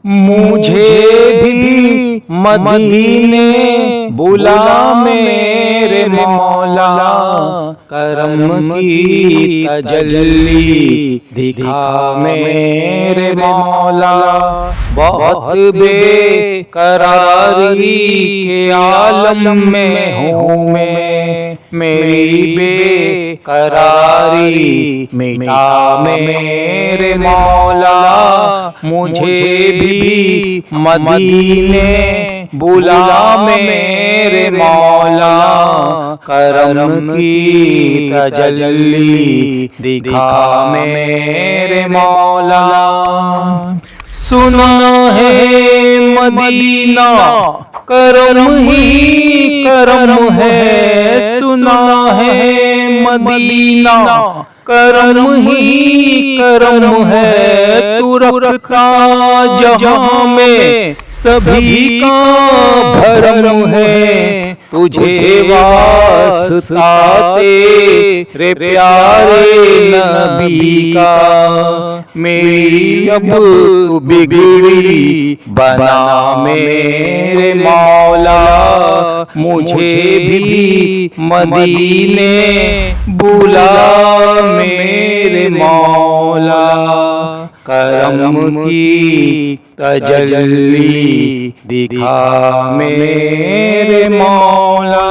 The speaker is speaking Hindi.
मुझे भी मदीने बुला मेरे मौला, करम की तजल्ली दिखा मेरे मौला। बहुत बेकरारी के आलम में हूँ मैं, मेरी बेकरारी मिटा मेरे मौला। मुझे भी मदीने बुला मेरे मौला, करम की तजल्ली दिखा मेरे मौला। सुना है मदीना करम ही करम है, सुना है मदीना करम ही करम है। तू रखता जहां में सभी का भरम है, तुझे वास्ता तेरे प्यारे नबी का। मेरी अब बिगड़ी बना मेरे मौला, मुझे भी मदीने बुला मेरे मौला, करम की तजल्ली दिखा मेरे मौला।